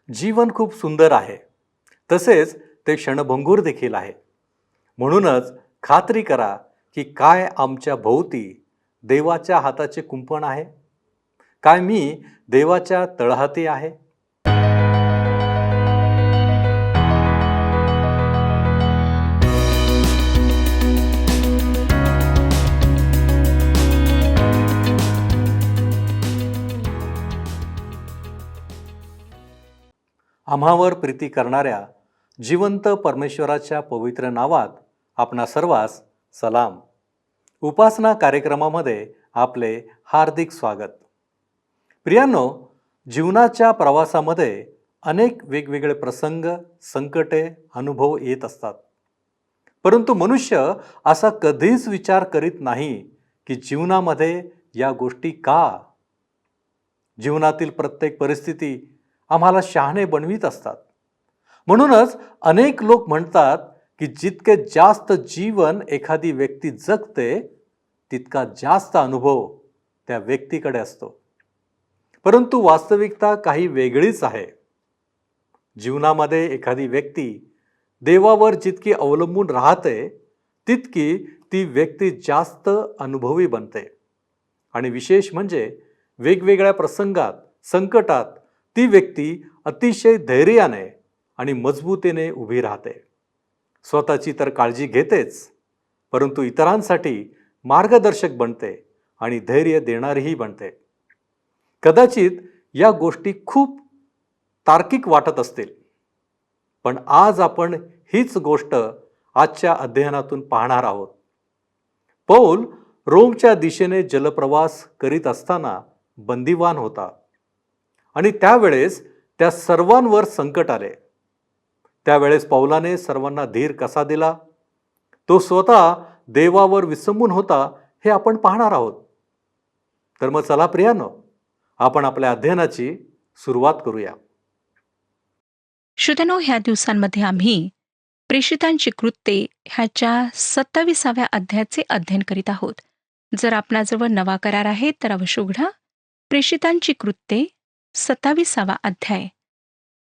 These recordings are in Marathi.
जीवन खूप सुंदर आहे. तसेच ते क्षणभंगूर देखील आहे. म्हणूनच खात्री करा की काय आमच्या भोवती देवाच्या हाताचे कुंपण आहे. काय मी देवाच्या तळहाती आहे. आम्हावर प्रीती करणाऱ्या जिवंत परमेश्वराच्या पवित्र नावात आपणा सर्वांस सलाम. उपासना कार्यक्रमामध्ये आपले हार्दिक स्वागत. प्रियांनो, जीवनाच्या प्रवासामध्ये अनेक वेगवेगळे प्रसंग, संकटे, अनुभव येत असतात. परंतु मनुष्य असा कधीच विचार करीत नाही की जीवनामध्ये या गोष्टी का? जीवनातील प्रत्येक परिस्थिती आम्हाला शहाणे बनवीत असतात. म्हणूनच अनेक लोक म्हणतात की जितके जास्त जीवन एखादी व्यक्ती जगते तितका जास्त अनुभव त्या व्यक्तीकडे असतो. परंतु वास्तविकता काही वेगळीच आहे. जीवनामध्ये एखादी व्यक्ती देवावर जितकी अवलंबून राहते तितकी ती व्यक्ती जास्त अनुभवी बनते. आणि विशेष म्हणजे वेगवेगळ्या प्रसंगात, संकटात ती व्यक्ती अतिशय धैर्याने आणि मजबूतीने उभी राहते. स्वतःची तर काळजी घेतेच, परंतु इतरांसाठी मार्गदर्शक बनते आणि धैर्य देणारीही बनते. कदाचित या गोष्टी खूप तार्किक वाटत असतील, पण आज आपण हीच गोष्ट आजच्या अध्ययनातून पाहणार आहोत. पौल रोमच्या दिशेने जलप्रवास करीत असताना बंदिवान होता आणि त्यावेळेस त्या सर्वांवर संकट आले. त्यावेळेस पौलाने सर्वांना धीर कसा दिला, तो स्वतः देवावर विसंबून होता, हे आपण पाहणार आहोत. तर मग चला प्रियांनो, आपण आपल्या अध्ययनाची सुरुवात करूया. श्रोत्यांनो, ह्या दिवसांमध्ये आम्ही प्रेषितांची कृत्ये ह्याच्या 27व्या अध्यायाचे अध्ययन करीत आहोत. जर आपणाजवळ नवा करार आहे तर अवश्य उघडा. प्रेषितांची कृत्ये 27वा अध्याय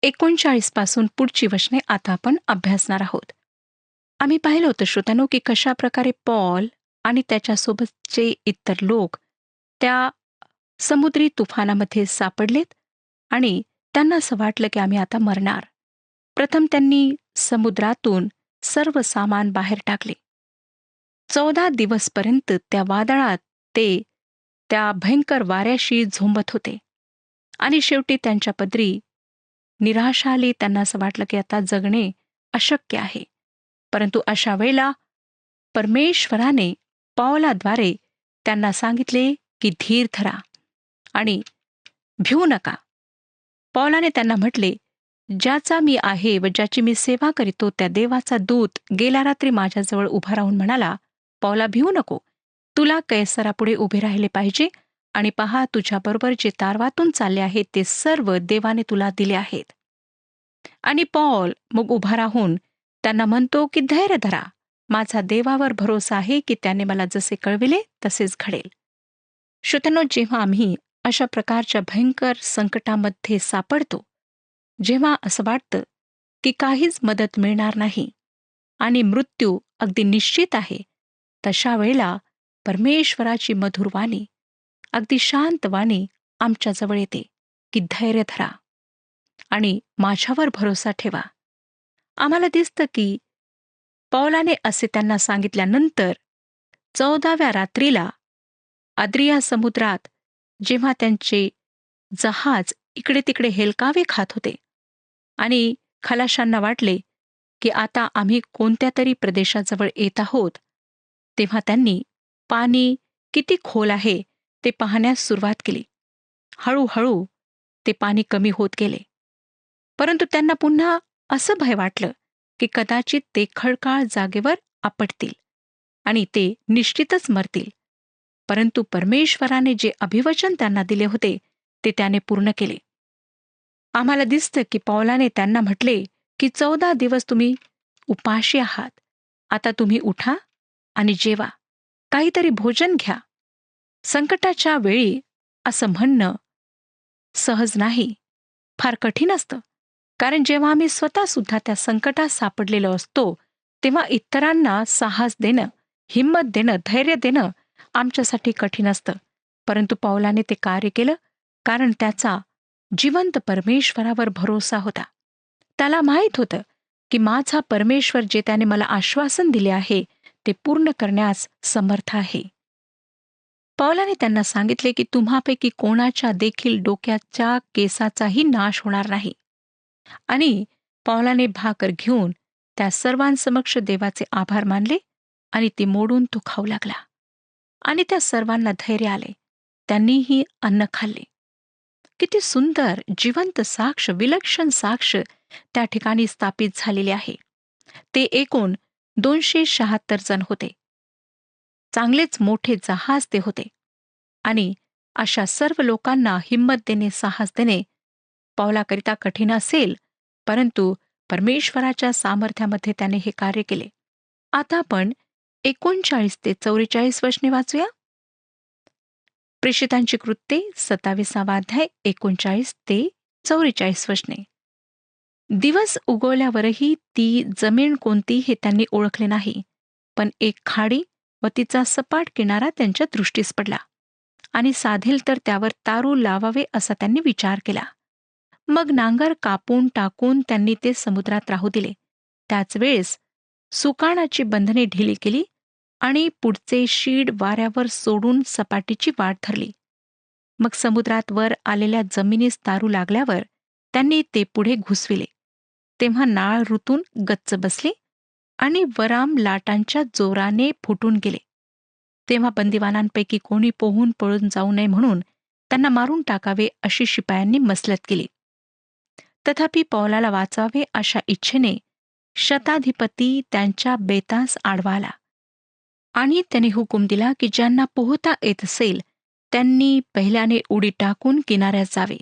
39 पासून पुढची वचने आता आपण अभ्यासणार आहोत. आम्ही पाहिलं होतं श्रोत्यांनो की कशा प्रकारे पॉल आणि त्याच्यासोबतचे इतर लोक त्या समुद्री तुफानामध्ये सापडलेत आणि त्यांना असं वाटलं की आम्ही आता मरणार. प्रथम त्यांनी समुद्रातून सर्व सामान बाहेर टाकले. 14 दिवसपर्यंत त्या वादळात ते त्या भयंकर वाऱ्याशी झोंबत होते आणि शेवटी त्यांच्या पदरी निराशा आली. त्यांना असं वाटलं की आता जगणे अशक्य आहे. परंतु अशा वेळेला परमेश्वराने पौलाद्वारे त्यांना सांगितले की धीर धरा आणि भिवू नका. पौलाने त्यांना म्हटले, ज्याचा मी आहे व ज्याची मी सेवा करीतो त्या देवाचा दूत गेल्या रात्री माझ्याजवळ उभा राहून म्हणाला, पौला, भिवू नको. तुला कैसरापुढे उभे राहिले पाहिजे आणि पहा, तुझ्याबरोबर जे तारवातून चालले आहेत ते सर्व देवाने तुला दिले आहेत. आणि पौल मग उभा राहून त्यांना म्हणतो की धैर्य धरा. माझा देवावर भरोसा आहे की त्याने मला जसे कळविले तसेच घडेल. श्रोत्यांनो, जेव्हा आम्ही अशा प्रकारच्या भयंकर संकटामध्ये सापडतो, जेव्हा असं वाटतं की काहीच मदत मिळणार नाही आणि मृत्यू अगदी निश्चित आहे, तशा वेळेला परमेश्वराची मधुर वाणी, अगदी शांत वाणी आमच्याजवळ येते की धैर्य धरा आणि माझ्यावर भरोसा ठेवा. आम्हाला दिसतं की पौलाने असे त्यांना सांगितल्यानंतर 14व्या रात्रीला आद्रिया समुद्रात जेव्हा त्यांचे जहाज इकडे तिकडे हेलकावे खात होते आणि खलाशांना वाटले की आता आम्ही कोणत्या तरी प्रदेशाजवळ येत आहोत, तेव्हा त्यांनी पाणी किती खोल आहे ते पाहण्यास सुरुवात केली. हळूहळू ते पाणी कमी होत गेले, परंतु त्यांना पुन्हा असं भय वाटलं की कदाचित ते खडकाळ जागेवर आपटतील आणि ते निश्चितच मरतील. परंतु परमेश्वराने जे अभिवचन त्यांना दिले होते ते त्याने पूर्ण केले. आम्हाला दिसतं की पौलाने त्यांना म्हटले की 14 दिवस तुम्ही उपाशी आहात. आता तुम्ही उठा आणि जेवा, काहीतरी भोजन घ्या. संकटाच्या वेळी असं म्हणणं सहज नाही, फार कठीण असतं. कारण जेव्हा आम्ही स्वतः सुद्धा त्या संकटात सापडलेलो असतो, तेव्हा इतरांना साहस देणं, हिंमत देणं, धैर्य देणं आमच्यासाठी कठीण असतं. परंतु पौलाने ते कार्य केलं, कारण त्याचा जिवंत परमेश्वरावर भरोसा होता. त्याला माहीत होतं की माझा परमेश्वर जे त्याने मला आश्वासन दिले आहे ते पूर्ण करण्यास समर्थ आहे. पौलाने त्यांना सांगितले की तुम्हापैकी कोणाच्या देखील डोक्याच्या केसाचाही नाश होणार नाही. आणि पौलाने भाकर घेऊन त्या सर्वांसमक्ष देवाचे आभार मानले आणि ती मोडून तो खाऊ लागला. आणि त्या सर्वांना धैर्य आले. त्यांनीही अन्न खाल्ले. किती सुंदर जिवंत साक्ष, विलक्षण साक्ष त्या ठिकाणी स्थापित झालेले आहे. ते एकूण 276 जण होते. चांगलेच मोठे जहाज ते होते. आणि अशा सर्व लोकांना हिंमत देणे, साहस देणे पौलाकरिता कठीण असेल, परंतु परमेश्वराच्या सामर्थ्यामध्ये त्याने हे कार्य केले. आता आपण 39 ते 44 वचने वाचूया. प्रेषितांची कृत्ये 27 अध्याय 39 ते 44 वचने. दिवस उगवल्यावरही ती जमीन कोणती हे त्यांनी ओळखले नाही, पण एक खाडी व तिचा सपाट किनारा त्यांच्या दृष्टीस पडला आणि साधेल तर त्यावर तारू लावावे असा त्यांनी विचार केला. मग नांगर कापून टाकून त्यांनी ते समुद्रात राहू दिले. त्याच वेळेस सुकाणाची बंधने ढिली केली आणि पुढचे शीड वाऱ्यावर सोडून सपाटीची वाट धरली. मग समुद्रात वर आलेल्या जमिनीस तारू लागल्यावर त्यांनी ते पुढे घुसविले. तेव्हा नाळ ऋतून गच्च बसली आणि वराम लाटांच्या जोराने फुटून गेले. तेव्हा बंदिवानांपैकी कोणी पोहून पळून जाऊ नये म्हणून त्यांना मारून टाकावे अशी शिपायांनी मसलत केली. तथापि पौलाला वाचावे अशा इच्छेने शताधिपती त्यांच्या बेतास आडवा आला आणि त्याने हुकूम दिला की ज्यांना पोहता येत असेल त्यांनी पहिल्याने उडी टाकून किनाऱ्यात जावे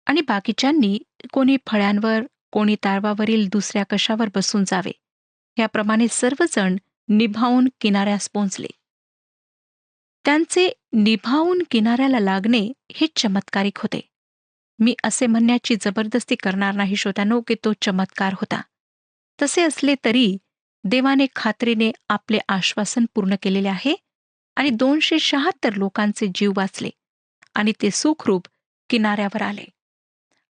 आणि बाकीच्यांनी कोणी फळ्यांवर, कोणी तारवावरील दुसऱ्या कशावर बसून जावे. याप्रमाणे सर्वजण निभावून किनाऱ्यास पोहोचले. त्यांचे निभावून किनाऱ्याला लागणे हे चमत्कारिक होते. मी असे म्हणण्याची जबरदस्ती करणार नाही श्रोत्यांनो की तो चमत्कार होता. तसे असले तरी देवाने खात्रीने आपले आश्वासन पूर्ण केलेले आहे आणि 276 लोकांचे जीव वाचले आणि ते सुखरूप किनाऱ्यावर आले.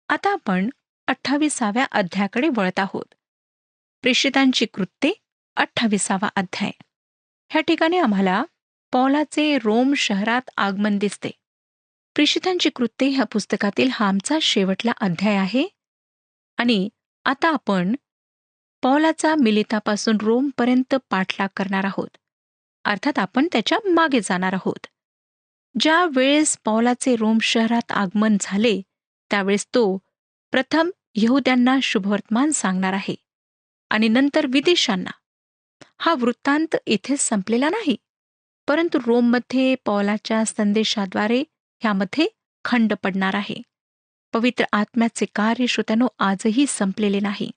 आता आपण 28व्या अध्यायाकडे वळत आहोत. प्रेषितांची कृत्ये 28वा अध्याय. ह्या ठिकाणी आम्हाला पौलाचे रोम शहरात आगमन दिसते. प्रेषितांची कृत्ये ह्या पुस्तकातील हा आमचा शेवटला अध्याय आहे आणि आता आपण पौलाचा मिलितापासून रोमपर्यंत पाठलाग करणार आहोत. अर्थात आपण त्याच्या मागे जाणार आहोत. ज्या वेळेस पौलाचे रोम शहरात आगमन झाले त्यावेळेस तो प्रथम यहुद्यांना शुभवर्तमान सांगणार आहे आणि नंतर विदेशांना. हा वृत्तांत इथेच संपलेला नाही, परंतु रोममध्ये पौलाच्या संदेशाद्वारे ह्यामध्ये खंड पडणार आहे. पवित्र आत्म्याचे कार्य श्रोत्यानो आजही संपलेले नाही.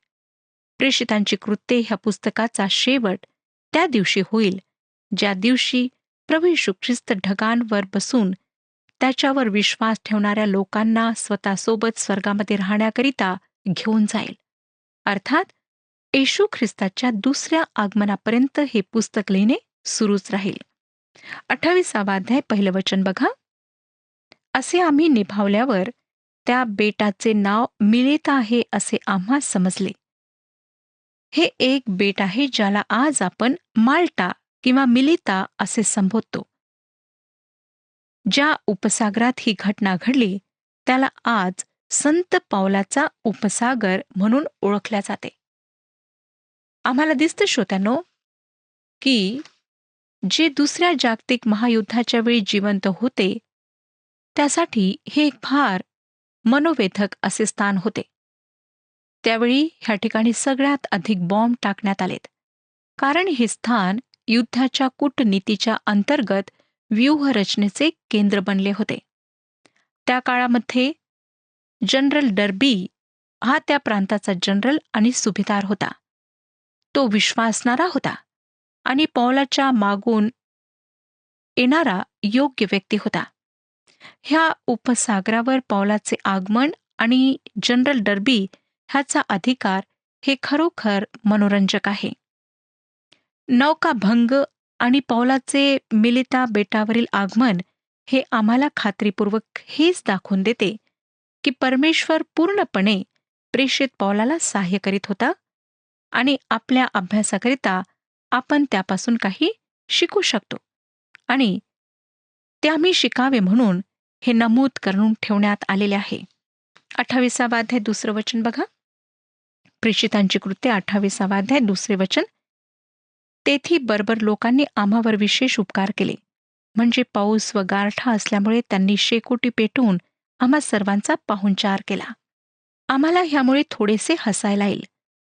प्रेषितांची कृत्ये ह्या पुस्तकाचा शेवट त्या दिवशी होईल ज्या दिवशी प्रभू येशू ख्रिस्त ढगांवर बसून त्याच्यावर विश्वास ठेवणाऱ्या लोकांना स्वतःसोबत स्वर्गामध्ये राहण्याकरिता घेऊन जाईल. अर्थात येशू ख्रिस्ताच्या दुसऱ्या आगमनापर्यंत हे पुस्तक लिहिणे सुरूच राहील. 28वा अध्याय पहिलं वचन बघा. असे आम्ही निभावल्यावर त्या बेटाचे नाव मिलेता आहे असे आम्हास समजले. हे एक बेट आहे ज्याला आज आपण माल्टा किंवा मिलिता असे संबोधतो. ज्या उपसागरात ही घटना घडली त्याला आज संत पौलाचा उपसागर म्हणून ओळखल्या जाते. आम्हाला दिसतं श्रोत्यांनो की जे दुसऱ्या जागतिक महायुद्धाच्या वेळी जिवंत होते त्यासाठी हे एक फार मनोवेधक असे स्थान होते. त्यावेळी ह्या ठिकाणी सगळ्यात अधिक बॉम्ब टाकण्यात आलेत, कारण हे स्थान युद्धाच्या कूटनीतीच्या अंतर्गत व्यूहरचनेचे केंद्र बनले होते. त्या काळामध्ये जनरल डर्बी हा त्या प्रांताचा जनरल आणि सुभेदार होता. तो विश्वासणारा होता आणि पौलाच्या मागून येणारा योग्य व्यक्ती होता. ह्या उपसागरावर पौलाचे आगमन आणि जनरल डर्बी ह्याचा अधिकार हे खरोखर मनोरंजक आहे. नौकाभंग आणि पौलाचे मिलिता बेटावरील आगमन हे आम्हाला खात्रीपूर्वक हेच दाखवून देते की परमेश्वर पूर्णपणे प्रेषित पौलाला सहाय्य करीत होता आणि आपल्या अभ्यासाकरिता आपण त्यापासून काही शिकू शकतो आणि ते आम्ही शिकावे म्हणून हे नमूद करून ठेवण्यात आलेले आहे. 28 अध्याय 2 वचन बघा. प्रेषितांची कृत्ये 28 अध्याय 2 वचन. तेथी बर्बर लोकांनी आम्हावर विशेष उपकार केले, म्हणजे पाऊस व गारठा असल्यामुळे त्यांनी शेकोटी पेटवून आम्हा सर्वांचा पाहुणचार केला. आम्हाला ह्यामुळे थोडेसे हसायला येईल,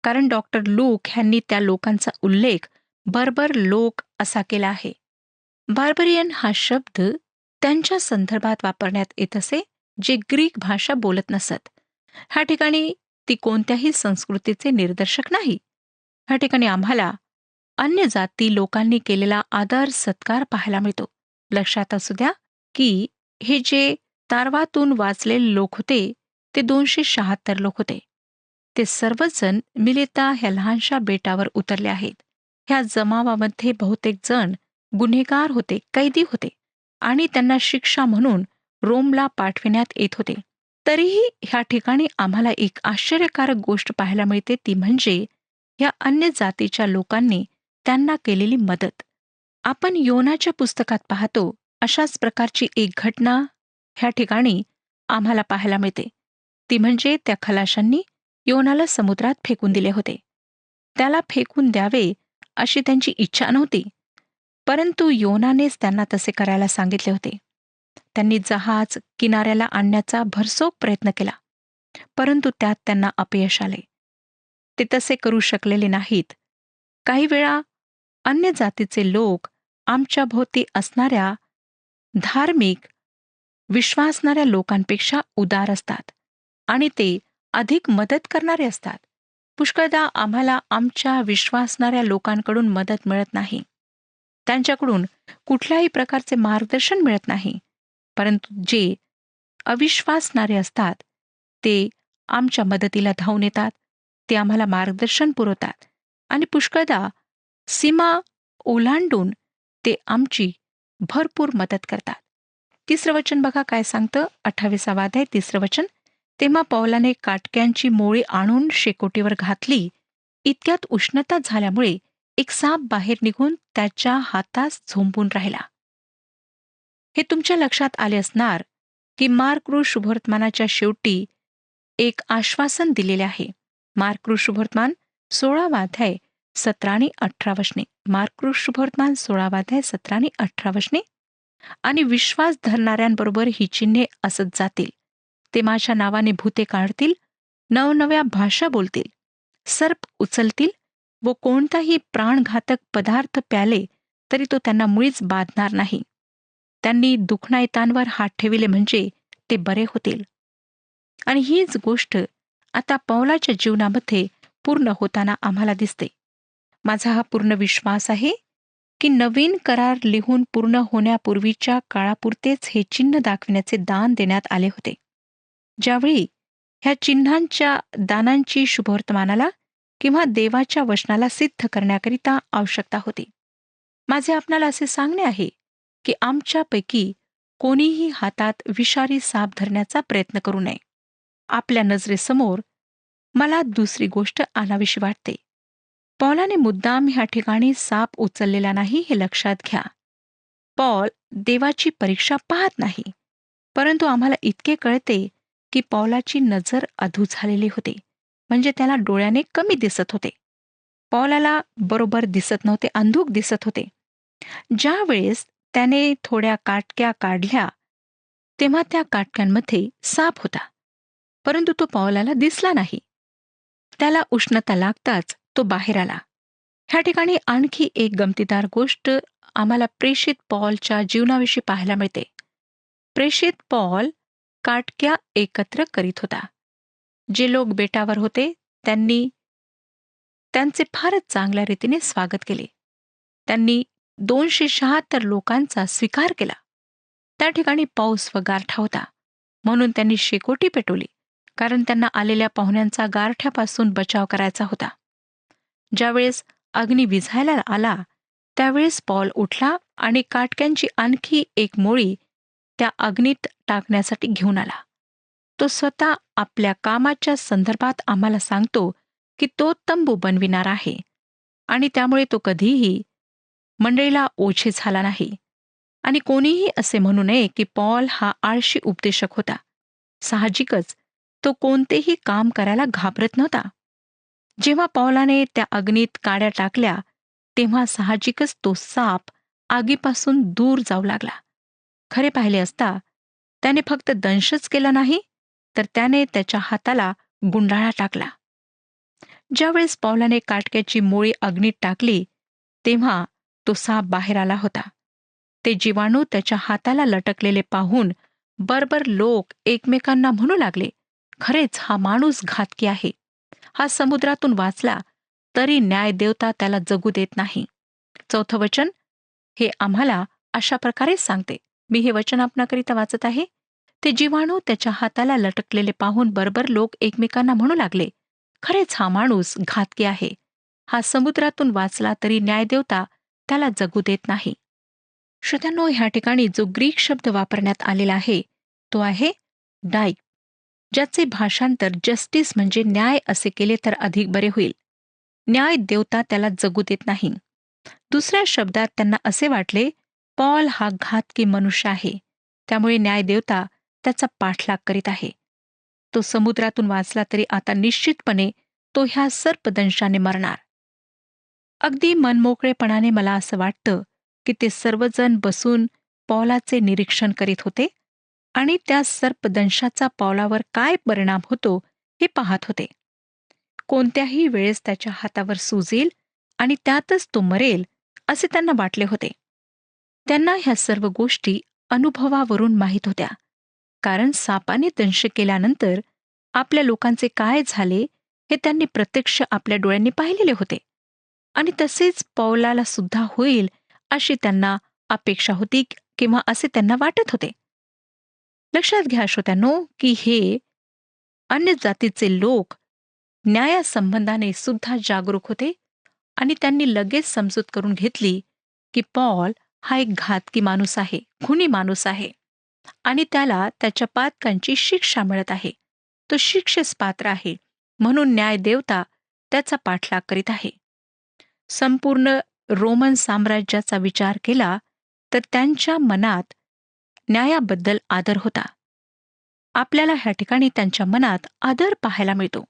कारण डॉक्टर लूक ह्यांनी त्या लोकांचा उल्लेख बर्बर लोक असा केला आहे. बार्बरियन हा शब्द त्यांच्या संदर्भात वापरण्यात येत असे जे ग्रीक भाषा बोलत नसत. ह्या ठिकाणी ती कोणत्याही संस्कृतीचे निर्देशक नाही. ह्या ठिकाणी आम्हाला अन्य जाती लोकांनी केलेला आदर सत्कार पाहायला मिळतो. लक्षात असू द्या की हे जे तारवातून वाचलेले लोक होते ते 276 लोक होते. ते सर्वजण मिलिता ह्या लहानशा बेटावर उतरले आहेत. ह्या जमावामध्ये बहुतेक जण गुन्हेगार होते, कैदी होते आणि त्यांना शिक्षा म्हणून रोमला पाठविण्यात येत होते. तरीही ह्या ठिकाणी आम्हाला एक आश्चर्यकारक गोष्ट पाहायला मिळते, ती म्हणजे ह्या अन्य जातीच्या लोकांनी त्यांना केलेली मदत. आपण योनाच्या पुस्तकात पाहतो अशाच प्रकारची एक घटना ह्या ठिकाणी आम्हाला पाहायला मिळते. ती म्हणजे त्या खलाशांनी योनाला समुद्रात फेकून दिले होते. त्याला फेकून द्यावे अशी त्यांची इच्छा नव्हती, परंतु योनानेच त्यांना तसे करायला सांगितले होते. त्यांनी जहाज किनाऱ्याला आणण्याचा भरसोक प्रयत्न केला, परंतु त्यात त्यांना अपयश आले. ते तसे करू शकलेले नाहीत. काही वेळा अन्य जातीचे लोक आमच्या भोवती असणाऱ्या धार्मिक विश्वासणाऱ्या लोकांपेक्षा उदार असतात आणि ते अधिक मदत करणारे असतात. पुष्कळदा आम्हाला आमच्या विश्वासणाऱ्या लोकांकडून मदत मिळत नाही. त्यांच्याकडून कुठल्याही प्रकारचे मार्गदर्शन मिळत नाही, परंतु जे अविश्वासणारे असतात ते आमच्या मदतीला धावून येतात. ते आम्हाला मार्गदर्शन पुरवतात आणि पुष्कळदा सीमा ओलांडून ते आमची भरपूर मदत करतात. 3 वचन बघा काय सांगतं. 28 अध्याय 3 वचन. तेव्हा पौलाने काटक्यांची मोळी आणून शेकोटीवर घातली. इतक्यात उष्णता झाल्यामुळे एक साप बाहेर निघून त्याच्या हातास झोंबून राहिला. हे तुमच्या लक्षात आले असणार की मार्क शुभवर्तमानाच्या शेवटी एक आश्वासन दिलेले आहे. मार्क शुभवर्तमान 16 अध्याय 17 आणि 18 वचने. मार्क शुभवर्तमान 16 अध्याय 17 आणि 18 वचने. आणि विश्वास धरणाऱ्यांबरोबर ही चिन्हे असत जातील. ते माझ्या नावाने भूते काढतील, नवनव्या भाषा बोलतील, सर्प उचलतील व कोणताही प्राणघातक पदार्थ प्याले तरी तो त्यांना मुळीच बाधणार नाही. त्यांनी दुखणायतांवर हात ठेविले म्हणजे ते बरे होतील. आणि हीच गोष्ट आता पौलाच्या जीवनामध्ये पूर्ण होताना आम्हाला दिसते. माझा हा पूर्ण विश्वास आहे की नवीन करार लिहून पूर्ण होण्यापूर्वीच्या काळापुरतेच हे चिन्ह दाखविण्याचे दान देण्यात आले होते. ज्यावेळी ह्या चिन्हांच्या दानांची शुभवर्तमानाला किंवा देवाच्या वचनाला सिद्ध करण्याकरिता आवश्यकता होती. माझे आपणाला असे सांगणे आहे की आमच्यापैकी कोणीही हातात विषारी साप धरण्याचा प्रयत्न करू नये. आपल्या नजरेसमोर मला दुसरी गोष्ट आणावीशी वाटते. पौलाने मुद्दाम ह्या ठिकाणी साप उचललेला नाही हे लक्षात घ्या. पौल देवाची परीक्षा पाहत नाही, परंतु आम्हाला इतके कळते की पौलाची नजर अधू झालेली होती, म्हणजे त्याला डोळ्याने कमी दिसत होते. पौलाला बरोबर दिसत नव्हते, अंधुक दिसत होते. ज्या वेळेस त्याने थोड्या काटक्या काढल्या तेव्हा त्या काटक्यांमध्ये साप होता, परंतु तो पौलाला दिसला नाही. त्याला उष्णता लागताच तो बाहेर आला. ह्या ठिकाणी आणखी एक गमतीदार गोष्ट आम्हाला प्रेषित पौलच्या जीवनाविषयी पाहायला मिळते. प्रेषित पौल काटक्या एकत्र करीत होता. जे लोक बेटावर होते त्यांनी त्यांचे फारच चांगल्या रीतीने स्वागत केले. त्यांनी 276 लोकांचा स्वीकार केला. त्या ठिकाणी पाऊस व गारठा होता, म्हणून त्यांनी शेकोटी पेटवली कारण त्यांना आलेल्या पाहुण्यांचा गारठ्यापासून बचाव करायचा होता. ज्यावेळेस अग्नी विझायला आला त्यावेळेस पॉल उठला आणि काटक्यांची आणखी एक मोळी त्या अग्नीत टाकण्यासाठी घेऊन आला. तो स्वतः आपल्या कामाच्या संदर्भात आम्हाला सांगतो की तो तंबू बनविणार आहे आणि त्यामुळे तो कधीही मंडळीला ओझे झाला नाही. आणि कोणीही असे म्हणू नये की पॉल हा आळशी उपदेशक होता. साहजिकच तो कोणतेही काम करायला घाबरत नव्हता. जेव्हा पौलाने त्या अग्नीत काड्या टाकल्या तेव्हा साहजिकच तो साप आगीपासून दूर जाऊ लागला. खरे पाहिले असता त्याने फक्त दंशच केला नाही तर त्याने त्याच्या हाताला गुंडाळा टाकला. ज्यावेळेस पौलाने काटक्याची मोळी अग्नीत टाकली तेव्हा तो साप बाहेर आला होता. ते जीवाणू त्याच्या हाताला लटकलेले पाहून बरोबर लोक एकमेकांना म्हणू लागले, खरेच हा माणूस घातकी आहे. हा समुद्रातून वाचला तरी न्यायदेवता त्याला जगू देत नाही. 4थं वचन हे आम्हाला अशा प्रकारे सांगते. मी हे वचन आपणाकरिता वाचत आहे. ते जीवाणू त्याच्या हाताला लटकलेले पाहून बरोबर लोक एकमेकांना म्हणू लागले, खरेच हा माणूस घातकी आहे. हा समुद्रातून वाचला तरी न्यायदेवता त्याला जगू देत नाही. श्रोत्यांनो, ह्या ठिकाणी जो ग्रीक शब्द वापरण्यात आलेला आहे तो आहे डाईक, ज्याचे भाषांतर जस्टिस म्हणजे न्याय असे केले तर अधिक बरे होईल. न्याय देवता त्याला जगू देत नाही. दुसऱ्या शब्दात त्यांना असे वाटले, पॉल हा घातकी मनुष्य आहे, त्यामुळे न्याय देवता त्याचा पाठलाग करीत आहे. तो समुद्रातून वाचला तरी आता निश्चितपणे तो ह्या सर्पदंशाने मरणार. अगदी मनमोकळेपणाने मला असं वाटतं की ते सर्वजण बसून पौलाचे निरीक्षण करीत होते आणि त्या सर्पदंशाचा पौलावर काय परिणाम होतो हे पाहत होते. कोणत्याही वेळेस त्याच्या हातावर सूज येईल आणि त्यातच तो मरेल असे त्यांना वाटले होते. त्यांना ह्या सर्व गोष्टी अनुभवावरून माहीत होत्या, कारण सापाने दंश केल्यानंतर आपल्या लोकांचे काय झाले हे त्यांनी प्रत्यक्ष आपल्या डोळ्यांनी पाहिलेले होते आणि तसेच पौलाला सुद्धा होईल अशी त्यांना अपेक्षा होती किंवा असे त्यांना वाटत होते. लक्षात घ्या श्रोत्यांनो की हे अन्य जातीचे लोक न्यायासंबंधाने सुद्धा जागरूक होते आणि त्यांनी लगेच समजूत करून घेतली की पॉल हा एक घातकी माणूस आहे, खुनी माणूस आहे आणि त्याला त्याच्या पातकांची शिक्षा मिळत आहे. तो शिक्षेस पात्र आहे म्हणून न्यायदेवता त्याचा पाठलाग करीत आहे. संपूर्ण रोमन साम्राज्याचा विचार केला तर त्यांच्या मनात न्यायाबद्दल आदर होता. आपल्याला ह्या ठिकाणी त्यांच्या मनात आदर पाहायला मिळतो.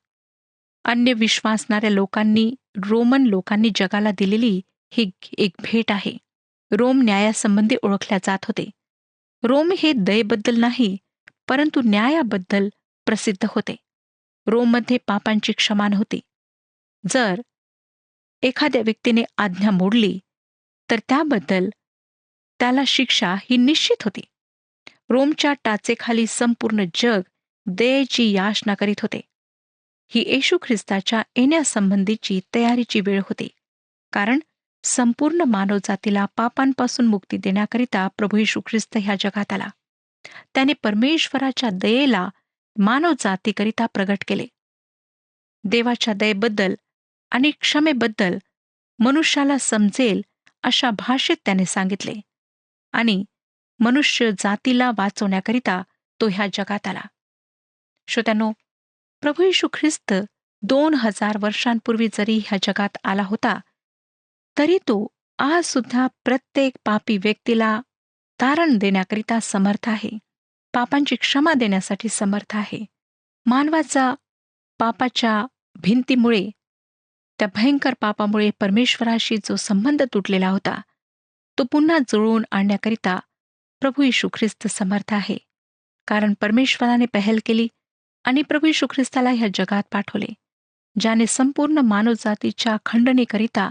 अन्य विश्वासणाऱ्या लोकांनी रोमन लोकांनी जगाला दिलेली ही एक भेट आहे. रोम न्यायासंबंधी ओळखल्या जात होते. रोम हे दयेबद्दल नाही परंतु न्यायाबद्दल प्रसिद्ध होते. रोममध्ये पापांची क्षमा होती. जर एखाद्या व्यक्तीने आज्ञा मोडली तर त्याबद्दल त्याला शिक्षा ही निश्चित होती. रोमच्या टाचेखाली संपूर्ण जग दयेची याचना करीत होते. ही येशू ख्रिस्ताच्या येण्यासंबंधीची तयारीची वेळ होती, कारण संपूर्ण मानवजातीला पापांपासून मुक्ती देण्याकरिता प्रभू येशू ख्रिस्त ह्या जगात आला. त्याने परमेश्वराच्या दयेला मानवजातीकरिता प्रगट केले. देवाच्या दयेबद्दल आणि क्षमेबद्दल मनुष्याला समजेल अशा भाषेत त्याने सांगितले आणि मनुष्य जातीला वाचवण्याकरिता तो ह्या जगात आला. श्रोत्यांनो, प्रभू येशू ख्रिस्त 2000 वर्षांपूर्वी जरी ह्या जगात आला होता तरी तो आज सुद्धा प्रत्येक पापी व्यक्तीला तारण देण्याकरिता समर्थ आहे. पापांची क्षमा देण्यासाठी समर्थ आहे. मानवाचा पापाच्या भिंतीमुळे, त्या भयंकर पापामुळे परमेश्वराशी जो संबंध तुटलेला होता तो पुन्हा जुळवून आणण्याकरिता प्रभू येशू ख्रिस्त समर्थ आहे. कारण परमेश्वराने पहल केली आणि प्रभू येशू ख्रिस्ताला ह्या जगात पाठवले, ज्याने संपूर्ण मानवजातीच्या खंडणीकरिता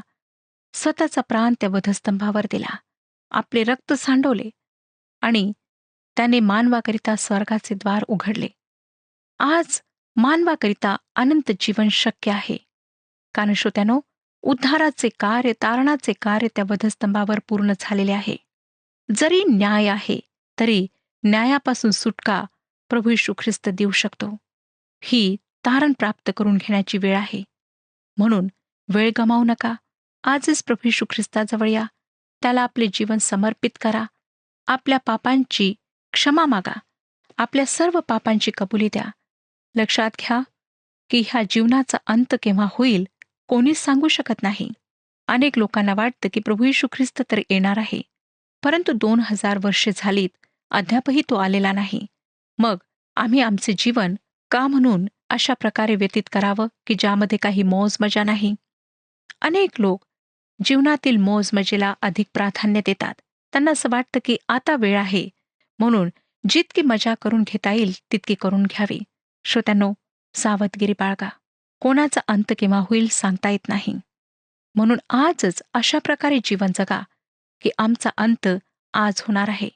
स्वतःचा प्राण त्या वधस्तंभावर दिला, आपले रक्त सांडवले आणि त्याने मानवाकरिता स्वर्गाचे द्वार उघडले. आज मानवाकरिता अनंत जीवन शक्य आहे. कारण श्रोत्यानो, उद्धाराचे कार्य, तारणाचे कार्य त्या वधस्तंभावर पूर्ण झालेले आहे. जरी न्याय आहे तरी न्यायापासून सुटका प्रभू येशू ख्रिस्त देऊ शकतो. ही तारण प्राप्त करून घेण्याची वेळ आहे. म्हणून वेळ गमावू नका. आजच प्रभू येशू ख्रिस्ताजवळ या. त्याला आपले जीवन समर्पित करा. आपल्या पापांची क्षमा मागा. आपल्या सर्व पापांची कबुली द्या. लक्षात घ्या की ह्या जीवनाचा अंत केव्हा होईल कोणीच सांगू शकत नाही. अनेक लोकांना वाटतं की प्रभू येशू ख्रिस्त तर येणार आहे, परंतु 2000 वर्षे झालीत, अद्यापही तो आलेला नाही. मग आम्ही आमचे जीवन का म्हणून अशा प्रकारे व्यतीत करावं की ज्यामध्ये काही मौज मजा नाही? अनेक लोक जीवनातील मौज मजेला अधिक प्राधान्य देतात. त्यांना असं वाटतं की आता वेळ आहे, म्हणून जितकी मजा करून घेता येईल तितकी करून घ्यावी. श्रोत्यांनो, सावधगिरी बाळगा. कोणाचा अंत केव्हा होईल सांगता येत नाही. म्हणून आजच अशा प्रकारे जीवन जगा की आमचा अंत आज होणार आहे.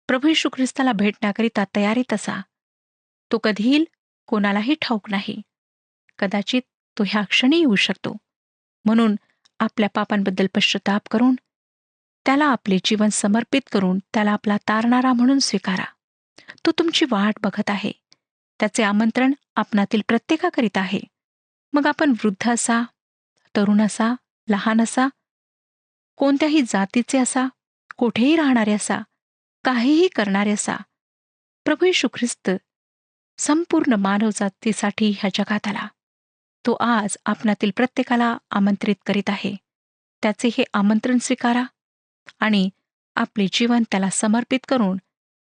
प्रभू येशू ख्रिस्ताला भेटण्याकरिता तयारीत असा. तो कधी येईल कोणालाही ठाऊक नाही. कदाचित तो ह्या क्षणी येऊ शकतो. म्हणून आपल्या पापांबद्दल पश्चाताप करून त्याला आपले जीवन समर्पित करून त्याला आपला तारणारा म्हणून स्वीकारा. तो तुमची वाट बघत आहे. त्याचे आमंत्रण आपणातील प्रत्येकाकरिता आहे. मग आपण वृद्ध असा, तरुण असा, लहान असा, कोणत्याही जातीचे असा, कोठेही राहणारे असा, काहीही करणारे असा, प्रभू येशू ख्रिस्त संपूर्ण मानवजातीसाठी ह्या जगात आला. तो आज आपणातील प्रत्येकाला आमंत्रित करीत आहे. त्याचे हे आमंत्रण स्वीकारा आणि आपले जीवन त्याला समर्पित करून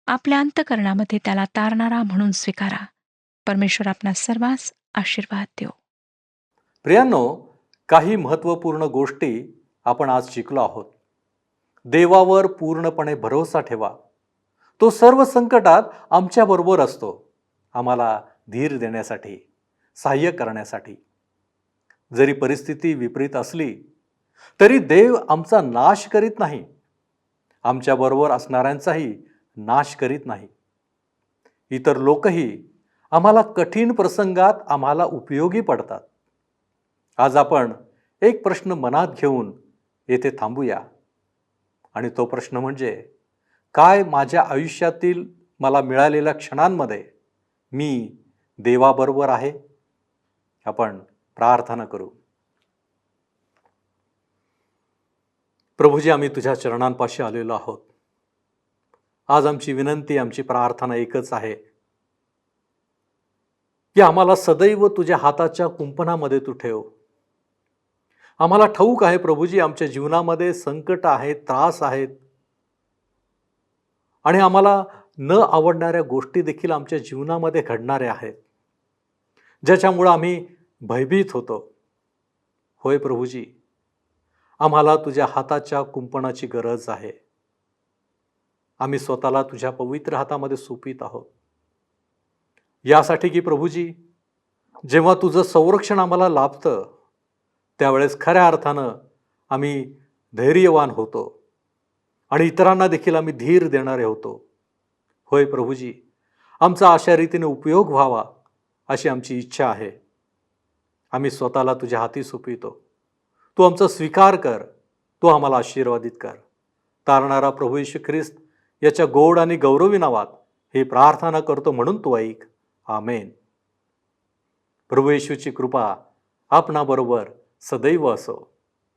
आपल्या अंतःकरणामध्ये त्याला तारणारा म्हणून स्वीकारा. परमेश्वर आपणास सर्वांस आशीर्वाद देवो. प्रियांनो, काही महत्त्वपूर्ण गोष्टी आपण आज शिकलो आहोत. देवावर पूर्णपणे भरोसा ठेवा. तो सर्व संकटात आमच्याबरोबर असतो, आम्हाला धीर देण्यासाठी, सहाय्य करण्यासाठी. जरी परिस्थिती विपरीत असली तरी देव आमचा नाश करीत नाही, आमच्याबरोबर असणाऱ्यांचाही नाश करीत नाही. इतर लोकही आम्हाला कठीण प्रसंगात आम्हाला उपयोगी पडतात. आज आपण एक प्रश्न मनात घेऊन येथे थांबूया. आणि तो प्रश्न म्हणजे, काय माझ्या आयुष्यातील मला मिळालेल्या क्षणांमध्ये मी देवाबरोबर आहे? आपण प्रार्थना करू. प्रभूजी, आम्ही तुझ्या चरणांपाशी आलेलो आहोत. आज आमची विनंती, आमची प्रार्थना एकच आहे की आम्हाला सदैव तुझ्या हाताच्या कुंपणामध्ये तू ठेव. आम्हाला ठाऊक आहे प्रभूजी, आमच्या जीवनामध्ये संकट आहेत, त्रास आहेत आणि आम्हाला न आवडणाऱ्या गोष्टी देखील आमच्या जीवनामध्ये घडणाऱ्या आहेत, ज्याच्यामुळे आम्ही भयभीत होतो. होय प्रभूजी, आम्हाला तुझ्या हाताच्या कुंपणाची गरज आहे. आम्ही स्वतःला तुझ्या पवित्र हातामध्ये सोपीत आहोत, यासाठी की प्रभूजी, जेव्हा तुझं संरक्षण आम्हाला लाभतं त्यावेळेस खऱ्या अर्थानं आम्ही धैर्यवान होतो आणि इतरांना देखील आम्ही धीर देणारे होतो. होय प्रभूजी, आमचा अशा रीतीने उपयोग व्हावा अशी आमची इच्छा आहे. आम्ही स्वतःला तुझ्या हाती सोपवितो. तू आमचा स्वीकार कर, तू आम्हाला आशीर्वादित कर. तारणारा प्रभू येशू ख्रिस्त याच्या गोड आणि गौरवी नावात ही प्रार्थना करतो, म्हणून तू ऐक. आमेन. प्रभू येशूची कृपा आपणाबरोबर सदैव असो.